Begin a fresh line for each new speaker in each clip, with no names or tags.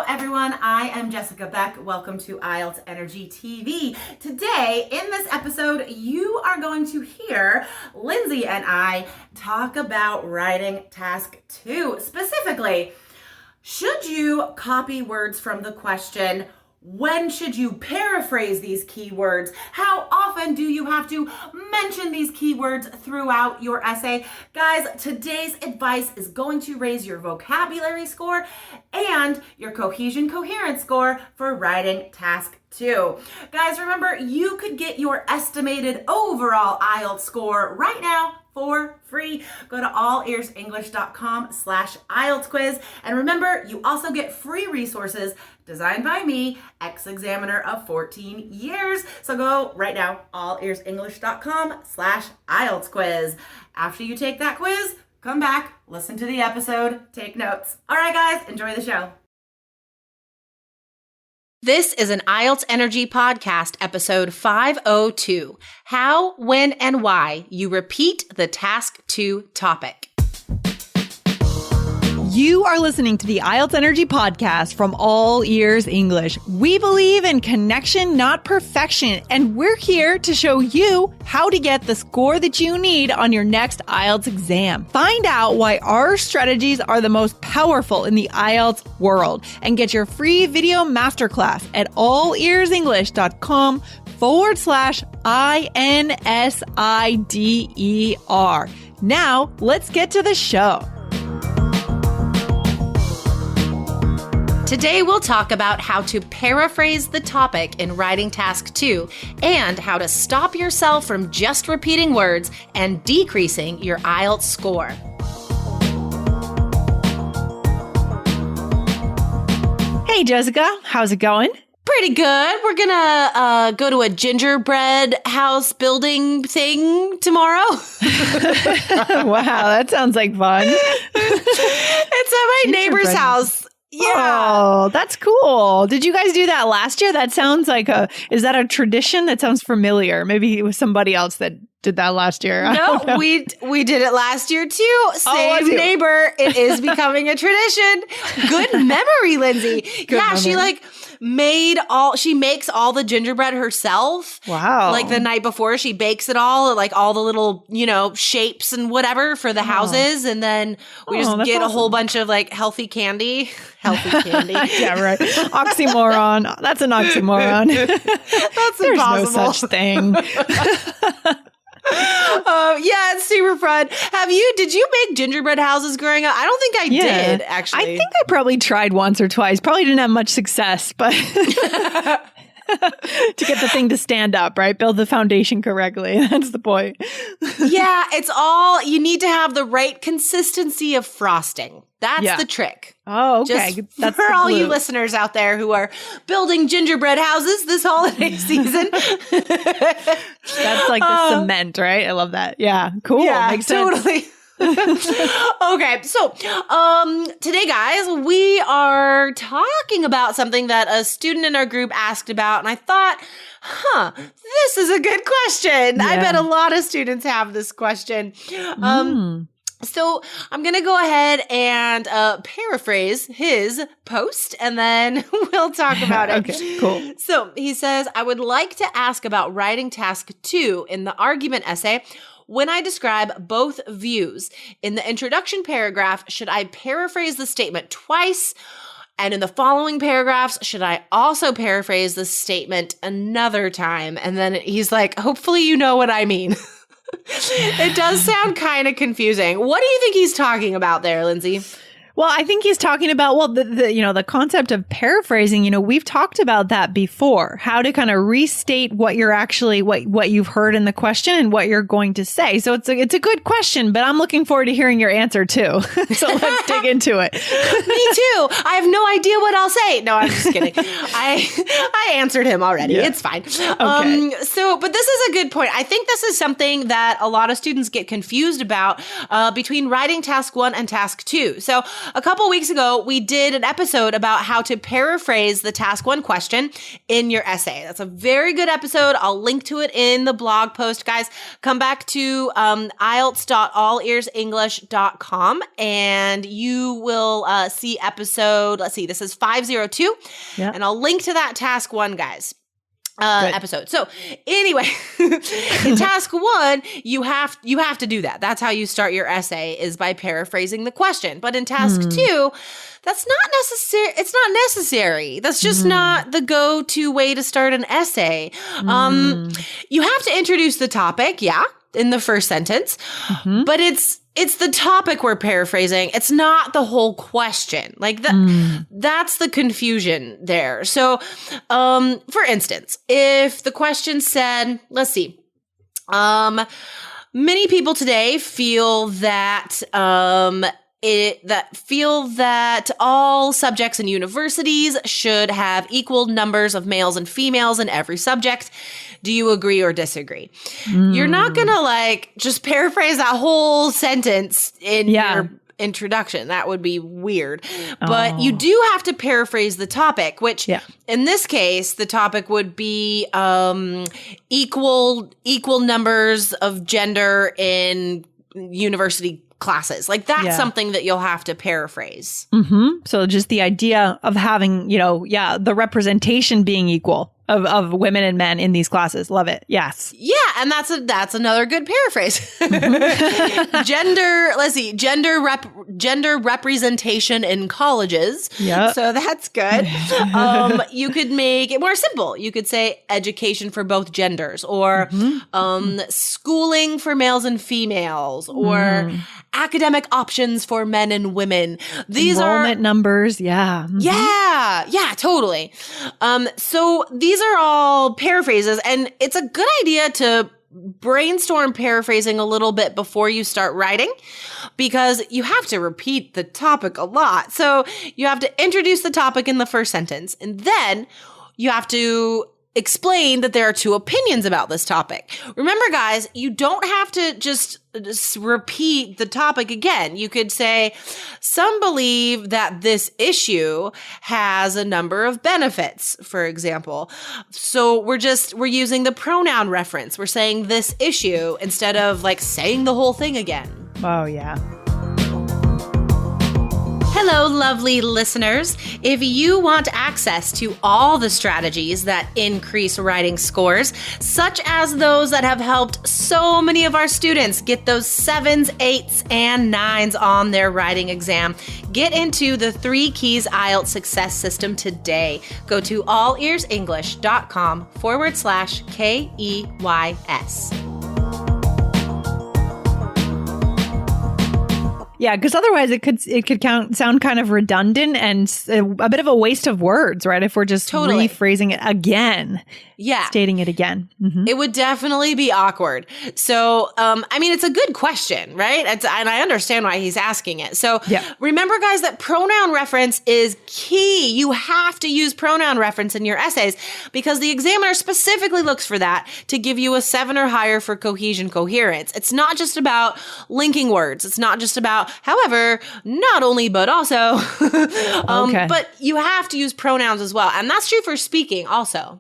everyone. I am Jessica Beck. Welcome to IELTS Energy TV. Today, in this episode, you are going to hear Lindsay and I talk about writing task 2. Specifically, should you copy words from the question? When should you paraphrase these keywords? How often do you have to mention these keywords throughout your essay? Guys, today's advice is going to raise your vocabulary score and your cohesion coherence score for writing task 2. Guys, remember, you could get your estimated overall IELTS score right now for free. Go to allearsenglish.com/IELTS quiz. And remember, you also get free resources designed by me, ex-examiner of 14 years. So go right now, allearsenglish.com/IELTS quiz. After you take that quiz, come back, listen to the episode, take notes. All right, guys, enjoy the show. This is an IELTS Energy Podcast, episode 502, How, When, and Why You Repeat the Task 2 Topic.
You are listening to the IELTS Energy Podcast from All Ears English. We believe in connection, not perfection, and we're here to show you how to get the score that you need on your next IELTS exam. Find out why our strategies are the most powerful in the IELTS world and get your free video masterclass at allearsenglish.com/INSIDER. Now, let's get to the show.
Today, we'll talk about how to paraphrase the topic in writing task 2 and how to stop yourself from just repeating words and decreasing your IELTS score.
Hey, Jessica, how's it going?
Pretty good. We're gonna go to a gingerbread house building thing tomorrow.
Wow, that sounds like fun.
It's at my neighbor's house. Yeah.
Oh, that's cool. Did you guys do that last year? That sounds like is that a tradition? That sounds familiar. Maybe it was somebody else that did that last year.
No, we did it last year too. Same neighbor. It is becoming a tradition. Good memory, Lindsay.
Good memory.
She makes all the gingerbread herself.
Wow.
Like the night before, she bakes it all, like all the little, shapes and whatever for the houses. And then we just get a whole bunch of like healthy candy. Healthy candy.
Yeah, right. Oxymoron. That's an oxymoron.
That's
There's
impossible.
no such thing.
Yeah, it's super fun. Did you make gingerbread houses growing up? I don't think I did, actually.
I think I probably tried once or twice. Probably didn't have much success, but to get the thing to stand up, right? Build the foundation correctly. That's the point.
Yeah, you need to have the right consistency of frosting. That's the trick.
Oh, okay.
Just
That's
for all you listeners out there who are building gingerbread houses this holiday season.
That's like the cement, right? I love that. Yeah, cool.
Yeah,
makes sense.
totally. Okay, so today, guys, we are talking about something that a student in our group asked about, and I thought, this is a good question. I bet a lot of students have this question. So I'm going to go ahead and paraphrase his post, and then we'll talk about it.
Okay, cool.
So he says, I would like to ask about writing task 2 in the argument essay. When I describe both views in the introduction paragraph, should I paraphrase the statement twice? And in the following paragraphs, should I also paraphrase the statement another time? And then he's like, hopefully you know what I mean. It does sound kind of confusing. What do you think he's talking about there, Lindsay?
Well, I think he's talking about, the concept of paraphrasing, we've talked about that before, how to kind of restate what you're actually, what you've heard in the question and what you're going to say. So it's a good question, but I'm looking forward to hearing your answer too. So let's dig into it.
Me too. I have no idea what I'll say. No, I'm just kidding. I answered him already. Yeah. It's fine.
Okay.
But this is a good point. I think this is something that a lot of students get confused about between writing task 1 and task 2. So a couple weeks ago, we did an episode about how to paraphrase the task 1 question in your essay. That's a very good episode. I'll link to it in the blog post, guys. Come back to IELTS.allearsenglish.com and you will see episode episode, let's see, this is 502.
Yeah.
And I'll link to that task 1, guys. Episode. So anyway, in task 1, you have to do that. That's how you start your essay, is by paraphrasing the question. But in task 2, that's not necessary. It's not necessary. That's just not the go-to way to start an essay. You have to introduce the topic, in the first sentence, but it's the topic we're paraphrasing. It's not the whole question. Like that's the confusion there. So, for instance, if the question said, let's see, many people today feel that, that all subjects in universities should have equal numbers of males and females in every subject. Do you agree or disagree? You're not going to just paraphrase that whole sentence in your introduction. That would be weird. But you do have to paraphrase the topic, which in this case, the topic would be equal numbers of gender in university classes. That's something that you'll have to paraphrase.
So just the idea of having, the representation being equal of women and men in these classes. Love it. Yes.
Yeah. And that's another good paraphrase. Gender representation in colleges.
Yeah.
So that's good. You could make it more simple. You could say education for both genders, or schooling for males and females, or academic options for men and women. These
enrollment numbers. Yeah.
Yeah, totally. So these are all paraphrases, and it's a good idea to brainstorm paraphrasing a little bit before you start writing, because you have to repeat the topic a lot. So you have to introduce the topic in the first sentence, and then you have to explain that there are 2 opinions about this topic. Remember, guys, you don't have to just repeat the topic again. You could say, some believe that this issue has a number of benefits, for example. So we're using the pronoun reference. We're saying this issue instead of saying the whole thing again.
Oh, yeah.
Hello, lovely listeners. If you want access to all the strategies that increase writing scores, such as those that have helped so many of our students get those 7s, 8s, and 9s on their writing exam, get into the 3 Keys IELTS Success System today. Go to allearsenglish.com/KEYS.
Yeah, because otherwise it could sound kind of redundant and a bit of a waste of words, right? If we're just rephrasing it again, stating it again,
it would definitely be awkward. So, it's a good question, right? And I understand why he's asking it. So, remember, guys, that pronoun reference is key. You have to use pronoun reference in your essays, because the examiner specifically looks for that to give you a 7 or higher for cohesion, coherence. It's not just about linking words. It's not just about, however, not only, but also. But you have to use pronouns as well. And that's true for speaking also.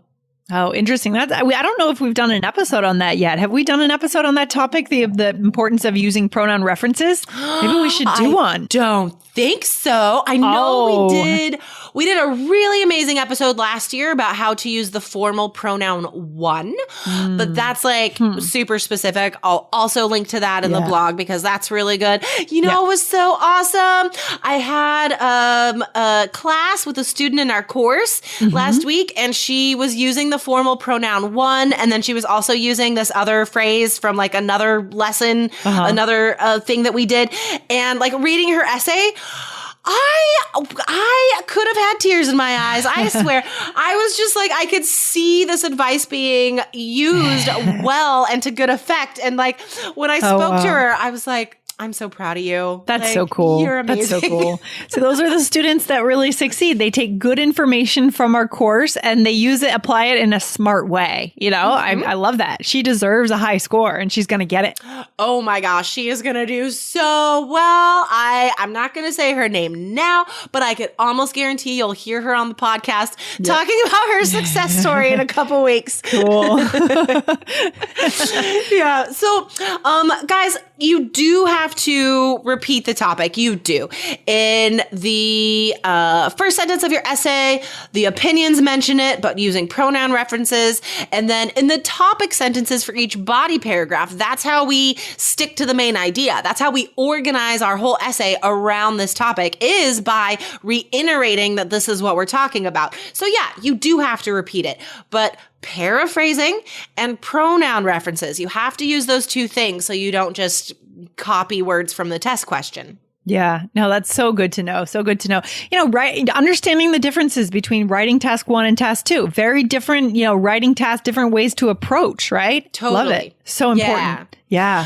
Oh, interesting. I don't know if we've done an episode on that yet. Have we done an episode on that topic, the importance of using pronoun references? Maybe we should do one.
Don't think so. I know we did. We did a really amazing episode last year about how to use the formal pronoun one, but that's super specific. I'll also link to that in the blog, because that's really good. It was so awesome. I had a class with a student in our course last week, and she was using the formal pronoun one, and then she was also using this other phrase from another lesson, another thing that we did, and reading her essay, I could have had tears in my eyes. I swear. I was just I could see this advice being used well and to good effect. And when I spoke to her, I was like, I'm so proud of you.
That's so cool.
You're amazing.
That's so cool. So those are the students that really succeed. They take good information from our course and they apply it in a smart way. I love that. She deserves a high score and she's going to get it.
Oh my gosh. She is going to do so well. I'm not going to say her name now, but I could almost guarantee you'll hear her on the podcast talking about her success story in a couple weeks.
Cool.
Yeah. So, guys, you do have have to repeat the topic. You do. In the first sentence of your essay, the opinions mention it, but using pronoun references. And then in the topic sentences for each body paragraph, that's how we stick to the main idea. That's how we organize our whole essay around this topic, is by reiterating that this is what we're talking about. So yeah, you do have to repeat it, but paraphrasing and pronoun references, you have to use those two things so you don't just copy words from the test question.
Yeah, no, that's so good to know. So good to know. Understanding the differences between writing task 1 and task 2. Very different, writing tasks, different ways to approach, right?
Totally.
Love it. So important. Yeah.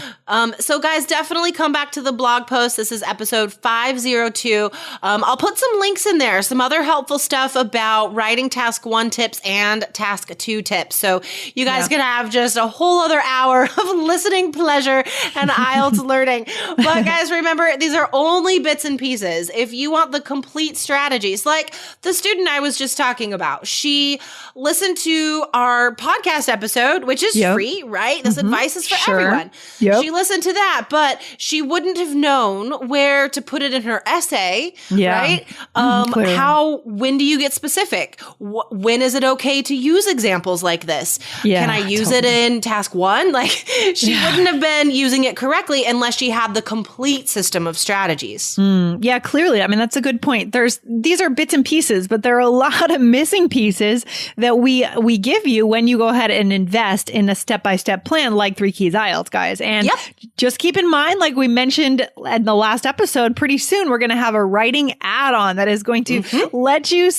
So guys, definitely come back to the blog post. This is episode 502. I'll put some links in there, some other helpful stuff about writing task 1 tips and task 2 tips. So you guys can have just a whole other hour of listening pleasure and IELTS learning. But guys, remember, these are only bits and pieces. If you want the complete strategies, like the student I was just talking about, she listened to our podcast episode, which is free, right? This advice is for everyone.
Yep.
She listened to that, but she wouldn't have known where to put it in her essay, right? When do you get specific? When is it okay to use examples like this? Can I use it in task 1? Like, she wouldn't have been using it correctly unless she had the complete system of strategies.
Yeah, clearly. I mean, that's a good point. These are bits and pieces, but there are a lot of missing pieces that we give you when you go ahead and invest in a step-by-step plan like 3 Keys IELTS, guys. And just keep in mind, like we mentioned in the last episode, pretty soon we're going to have a writing add-on that is going to let you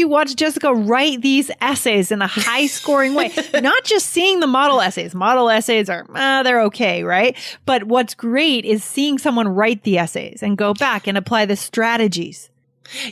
watch Jessica write these essays in a high-scoring way. Not just seeing the model essays. Model essays are, they're okay, right? But what's great is seeing someone write the essays and go back and apply the strategies.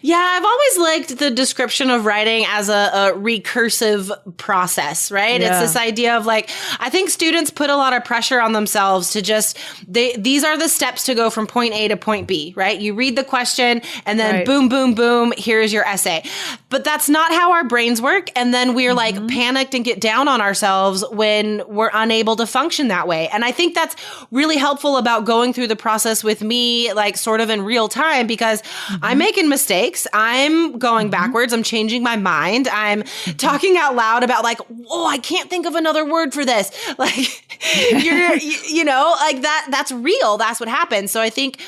Yeah, I've always liked the description of writing as a recursive process, right?
Yeah.
It's this idea of like, I think students put a lot of pressure on themselves to just, these are the steps to go from point A to point B, right? You read the question and then boom, boom, boom, here's your essay. But that's not how our brains work. And then we're like panicked and get down on ourselves when we're unable to function that way. And I think that's really helpful about going through the process with me, like sort of in real time, because I'm making mistakes. I'm going backwards. I'm changing my mind. I'm talking out loud about like, oh, I can't think of another word for this. Like, like that's real. That's what happens. So I think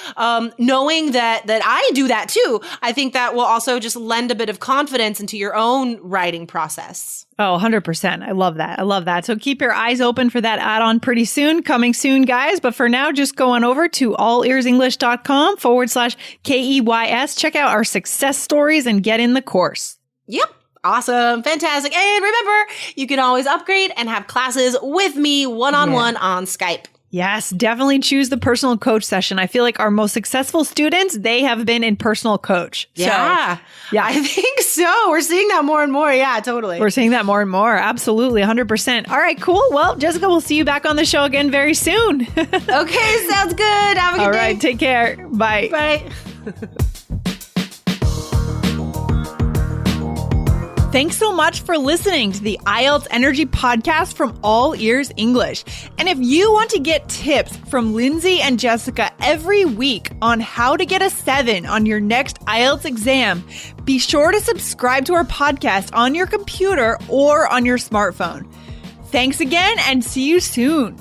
knowing that I do that too, I think that will also just lend a bit of confidence into your own writing process.
Oh, 100%. I love that. I love that. So keep your eyes open for that add-on pretty soon, coming soon, guys. But for now, just go on over to allearsenglish.com/KEYS. Check out our success stories and get in the course.
Yep. Awesome. Fantastic. And remember, you can always upgrade and have classes with me one-on-one on Skype.
Yes, definitely choose the personal coach session. I feel like our most successful students, they have been in personal coach.
Yeah. I think so. We're seeing that more and more. Yeah, totally.
We're seeing that more and more. Absolutely. 100%. All right, cool. Well, Jessica, we'll see you back on the show again very soon.
Okay, sounds good. Have a good day.
All right, take care. Bye.
Bye.
Thanks so much for listening to the IELTS Energy Podcast from All Ears English. And if you want to get tips from Lindsay and Jessica every week on how to get a 7 on your next IELTS exam, be sure to subscribe to our podcast on your computer or on your smartphone. Thanks again and see you soon.